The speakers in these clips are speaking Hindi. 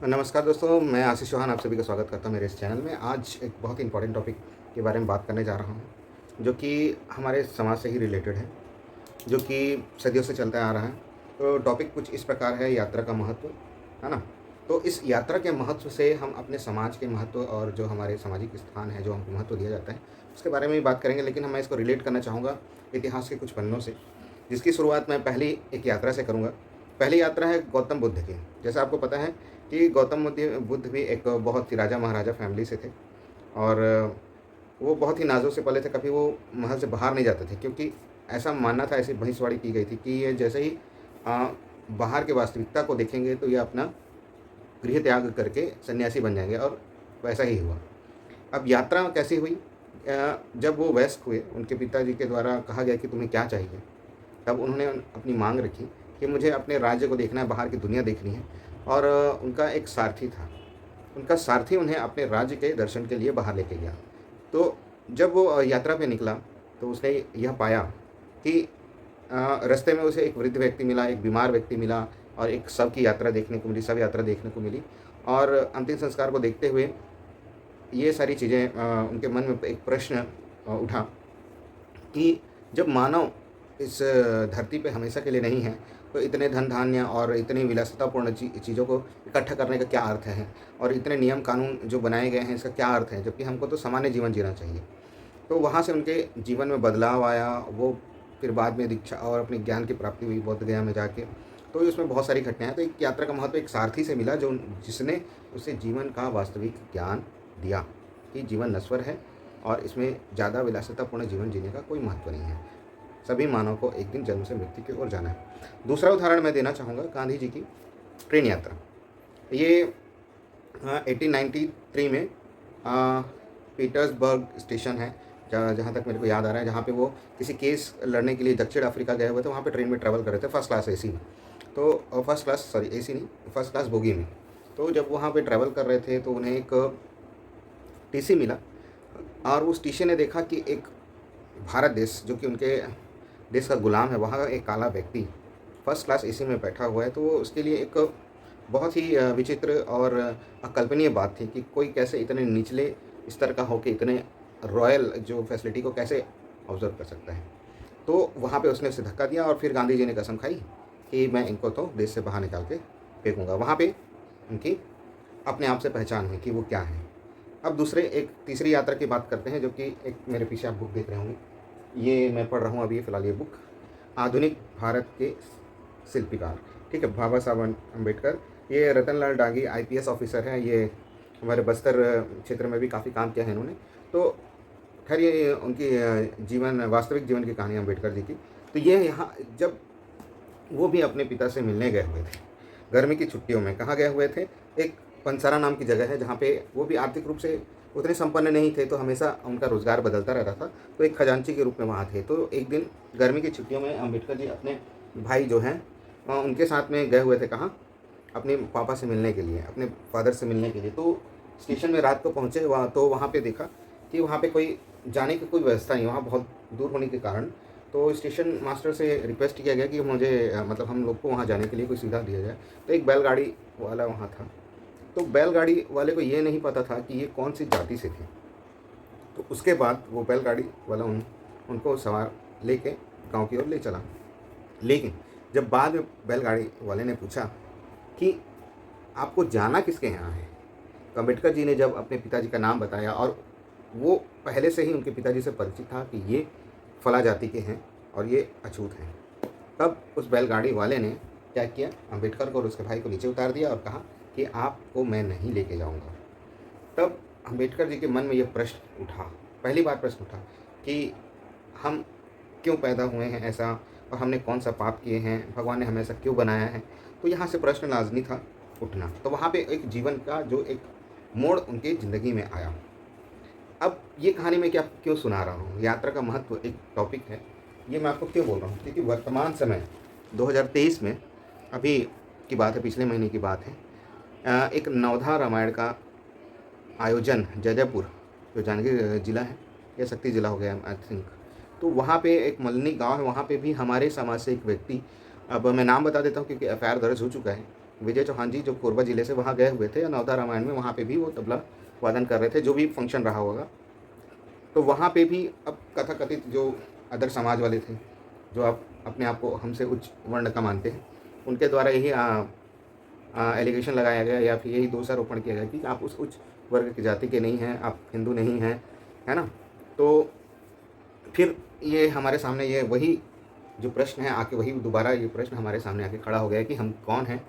नमस्कार दोस्तों, मैं आशीष चौहान आप सभी का स्वागत करता हूँ मेरे इस चैनल में। आज एक बहुत ही इम्पोर्टेंट टॉपिक के बारे में बात करने जा रहा हूँ, जो कि हमारे समाज से ही रिलेटेड है, जो कि सदियों से चलता आ रहा है। तो टॉपिक कुछ इस प्रकार है, यात्रा का महत्व, है ना? तो इस यात्रा के महत्व से हम अपने समाज के महत्व और जो हमारे सामाजिक स्थान है, जो हमको महत्व दिया जाता है, उसके बारे में भी बात करेंगे। लेकिन मैं इसको रिलेट करना चाहूँगा इतिहास के कुछ पन्नों से, जिसकी शुरुआत मैं पहली एक यात्रा से करूँगा। पहली यात्रा है गौतम बुद्ध की। जैसा आपको पता है कि गौतम बुद्ध बुद्ध भी एक बहुत ही राजा महाराजा फैमिली से थे, और वो बहुत ही नाज़ों से पले थे। कभी वो महल से बाहर नहीं जाते थे, क्योंकि ऐसा मानना था, ऐसी भविष्यवाणी की गई थी कि ये जैसे ही अ, बाहर की वास्तविकता को देखेंगे तो ये अपना गृह त्याग करके सन्यासी बन जाएंगे, और वैसा ही हुआ। अब यात्रा कैसी हुई? जब वो वयस्क हुए, उनके पिताजी के द्वारा कहा गया कि तुम्हें क्या चाहिए, तब उन्होंने अपनी मांग रखी कि मुझे अपने राज्य को देखना है, बाहर की दुनिया देखनी है। और उनका एक सारथी था, उनका सारथी उन्हें अपने राज्य के दर्शन के लिए बाहर लेके गया। तो जब वो यात्रा पे निकला, तो उसने यह पाया कि रास्ते में उसे एक वृद्ध व्यक्ति मिला, एक बीमार व्यक्ति मिला, और एक शव की यात्रा देखने को मिली, शव यात्रा देखने को मिली। और अंतिम संस्कार को देखते हुए ये सारी चीज़ें उनके मन में एक प्रश्न उठा कि जब मानव इस धरती पे हमेशा के लिए नहीं है, तो इतने धन धान्य और इतनी विलासितापूर्ण चीज़ों को इकट्ठा करने का क्या अर्थ है, और इतने नियम कानून जो बनाए गए हैं, इसका क्या अर्थ है, जबकि हमको तो सामान्य जीवन जीना चाहिए। तो वहाँ से उनके जीवन में बदलाव आया। वो फिर बाद में दीक्षा और अपने ज्ञान की प्राप्ति हुई बोध गया में जाके। तो उसमें बहुत सारी घटनाएँ हैं। तो एक यात्रा का महत्व एक सारथी से मिला, जो जिसने उसे जीवन का वास्तविक ज्ञान दिया कि जीवन नश्वर है, और इसमें ज़्यादा विलासितापूर्ण जीवन जीने का कोई महत्व नहीं है। सभी मानव को एक दिन जन्म से मृत्यु की ओर जाना है। दूसरा उदाहरण मैं देना चाहूँगा गांधी जी की ट्रेन यात्रा। ये 1893 में पीटर्सबर्ग स्टेशन है, जहाँ तक मेरे को याद आ रहा है, जहाँ पे वो किसी केस लड़ने के लिए दक्षिण अफ्रीका गए हुए थे। वहाँ पे ट्रेन में ट्रैवल कर रहे थे, फर्स्ट क्लास एसी में। तो फर्स्ट क्लास, सॉरी एसी नहीं, फर्स्ट क्लास बोगी में। तो जब वहाँ पे ट्रैवल कर रहे थे, तो उन्हें एक टीसी मिला, और उस टीसी ने देखा कि एक भारत देश, जो कि उनके देश का गुलाम है, वहाँ एक काला व्यक्ति फर्स्ट क्लास एसी में बैठा हुआ है। तो वो उसके लिए एक बहुत ही विचित्र और अकल्पनीय बात थी कि कोई कैसे इतने निचले स्तर का हो के इतने रॉयल जो फैसिलिटी को कैसे ऑब्जर्व कर सकता है। तो वहाँ पे उसने उसे धक्का दिया, और फिर गांधी जी ने कसम खाई कि मैं इनको तो देश से बाहर निकाल के फेंकूँगा। वहाँ पे उनकी अपने आप से पहचान हुई कि वो क्या है। अब दूसरे एक तीसरी यात्रा की बात करते हैं, जो कि एक मेरे पीछे आप बुक देख रहे होंगे। ये मैं पढ़ रहा हूँ अभी फ़िलहाल ये बुक, आधुनिक भारत के शिल्पकार, ठीक है, बाबा साहब अम्बेडकर। ये रतन लाल डांगी आईपीएस ऑफिसर हैं। ये हमारे बस्तर क्षेत्र में भी काफ़ी काम किया है इन्होंने। तो खैर ये उनकी जीवन, वास्तविक जीवन की कहानी अम्बेडकर जी की। तो ये यहाँ जब वो भी अपने पिता से मिलने गए हुए थे गर्मी की छुट्टियों में, कहाँ गए हुए थे, एक पंसारा नाम की जगह है, जहाँ पे वो भी आर्थिक रूप से उतने संपन्न नहीं थे, तो हमेशा उनका रोज़गार बदलता रहता था। तो एक खजांची के रूप में वहाँ थे। तो एक दिन गर्मी की छुट्टियों में अम्बेडकर जी अपने भाई जो हैं उनके साथ में गए हुए थे, कहाँ, अपने पापा से मिलने के लिए, अपने फादर से मिलने के लिए। तो स्टेशन में रात को पहुँचे वहाँ, तो वहाँ पे देखा कि वहाँ पे कोई जाने की कोई व्यवस्था नहीं, वहाँ बहुत दूर होने के कारण। तो स्टेशन मास्टर से रिक्वेस्ट किया गया कि मुझे मतलब हम लोग को वहाँ जाने के लिए कोई सुविधा दिया जाए। तो एक बैलगाड़ी वाला वहाँ था। तो बैलगाड़ी वाले को ये नहीं पता था कि ये कौन सी जाति से थे। तो उसके बाद वो बैलगाड़ी वाला उनको सवार लेके गांव की ओर ले चला। लेकिन जब बाद में बैलगाड़ी वाले ने पूछा कि आपको जाना किसके यहाँ है, तो अम्बेडकर जी ने जब अपने पिताजी का नाम बताया, और वो पहले से ही उनके पिताजी से परिचित था कि ये फला जाति के हैं और ये अछूत हैं, तब उस बैलगाड़ी वाले ने क्या किया, अम्बेडकर को और उसके भाई को नीचे उतार दिया और कहा कि आपको मैं नहीं लेके जाऊंगा। तब अम्बेडकर जी के मन में यह प्रश्न उठा, पहली बार प्रश्न उठा कि हम क्यों पैदा हुए हैं ऐसा, और हमने कौन सा पाप किए हैं, भगवान ने हमें ऐसा क्यों बनाया है। तो यहाँ से प्रश्न लाजमी था उठना। तो वहाँ पे एक जीवन का जो एक मोड़ उनकी ज़िंदगी में आया। अब ये कहानी मैं क्या क्यों सुना रहा हूँ, यात्रा का महत्व एक टॉपिक है, ये मैं आपको क्यों बोल रहा हूँ, क्योंकि वर्तमान समय 2023 में अभी की बात है, पिछले महीने की बात है, एक नवधा रामायण का आयोजन जयपुर, जो जांजगीर ज़िला है या शक्ति ज़िला हो गया आई थिंक। तो वहाँ पे एक मलनी गांव है, वहाँ पे भी हमारे समाज से एक व्यक्ति, अब मैं नाम बता देता हूँ क्योंकि एफआईआर दर्ज हो चुका है, विजय चौहान जी जो कोरबा ज़िले से वहाँ गए हुए थे नवदा रामायण में, वहाँ पे भी वो तबला वादन कर रहे थे, जो भी फंक्शन रहा होगा। तो वहाँ पे भी अब तथाकथित जो अदर समाज वाले थे, जो आप अपने आप को हमसे उच्च वर्ण का मानते हैं, उनके द्वारा यही एलिगेशन लगाया गया या फिर यही दोषारोपण किया गया कि आप उस उच्च वर्ग की जाति के नहीं हैं, आप हिंदू नहीं हैं, है ना? तो फिर ये हमारे सामने ये वही जो प्रश्न है आके वही दोबारा ये प्रश्न हमारे सामने आके खड़ा हो गया है कि हम कौन हैं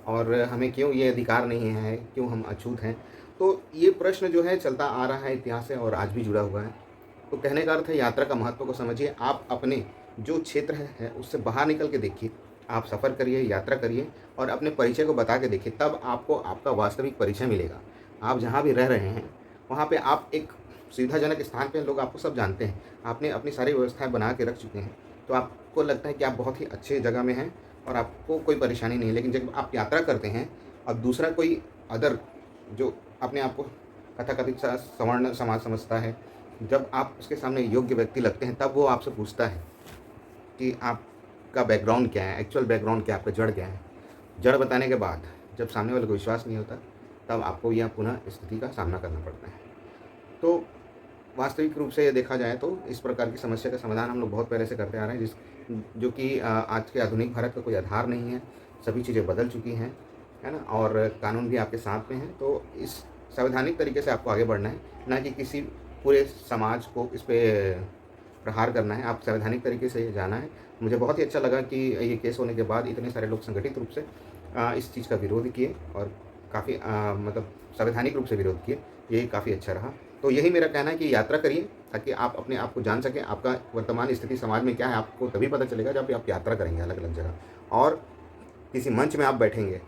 और हमें क्यों ये अधिकार नहीं है, क्यों हम अछूत हैं। तो ये प्रश्न जो है चलता आ रहा है इतिहास से और आज भी जुड़ा हुआ है। तो कहने का अर्थ है यात्रा का महत्व को समझिए, आप अपने जो क्षेत्र है उससे बाहर निकल के देखिए, आप सफ़र करिए, यात्रा करिए और अपने परिचय को बता के देखिए, तब आपको आपका वास्तविक परिचय मिलेगा। आप जहाँ भी रह रहे हैं वहाँ पे आप एक सुविधाजनक स्थान पे, लोग आपको सब जानते हैं, आपने अपनी सारी व्यवस्थाएँ बना के रख चुके हैं, तो आपको लगता है कि आप बहुत ही अच्छे जगह में हैं और आपको कोई परेशानी नहीं है। लेकिन जब आप यात्रा करते हैं और दूसरा कोई अदर जो अपने आप को तथाकथित सवर्ण समाज समझता है, जब आप उसके सामने योग्य व्यक्ति लगते हैं, तब वो आपसे पूछता है कि आपका बैकग्राउंड क्या है, एक्चुअल बैकग्राउंड क्या है, आपका जड़ क्या है। जड़ बताने के बाद जब सामने वाले को विश्वास नहीं होता, तब आपको यह पुनः स्थिति का सामना करना पड़ता है। तो वास्तविक रूप से ये देखा जाए तो इस प्रकार की समस्या का समाधान हम लोग बहुत पहले से करते आ रहे हैं, जो कि आज के आधुनिक भारत का कोई आधार नहीं है। सभी चीज़ें बदल चुकी हैं, है ना? और कानून भी आपके साथ में है। तो इस संवैधानिक तरीके से आपको आगे बढ़ना है, ना कि किसी पूरे समाज को इस पे प्रहार करना है। आप संवैधानिक तरीके से जाना है। मुझे बहुत ही अच्छा लगा कि ये केस होने के बाद इतने सारे लोग संगठित रूप से इस चीज़ का विरोध किए और काफ़ी मतलब संवैधानिक रूप से विरोध किए। ये काफ़ी अच्छा रहा। तो यही मेरा कहना है कि यात्रा करिए ताकि आप अपने आप को जान सकें, आपका वर्तमान स्थिति समाज में क्या है, आपको तभी पता चलेगा जब आप यात्रा करेंगे अलग-अलग जगह। और किसी मंच में आप बैठेंगे,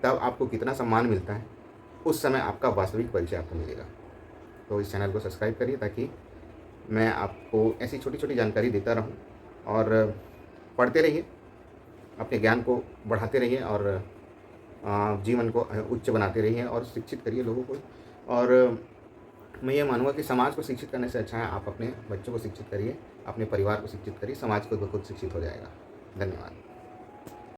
तब आपको कितना सम्मान मिलता है, उस समय आपका वास्तविक परिचय आपको मिलेगा। तो इस चैनल को सब्सक्राइब करिए ताकि मैं आपको ऐसी छोटी-छोटी जानकारी देता रहूँ और पढ़ते रहिए, अपने ज्ञान को बढ़ाते रहिए और जीवन को उच्च बनाते रहिए और शिक्षित करिए लोगों को। और मैं ये मानूँगा कि समाज को शिक्षित करने से अच्छा है आप अपने बच्चों को शिक्षित करिए, अपने परिवार को शिक्षित करिए, समाज खुद ब खुद शिक्षित हो जाएगा। धन्यवाद।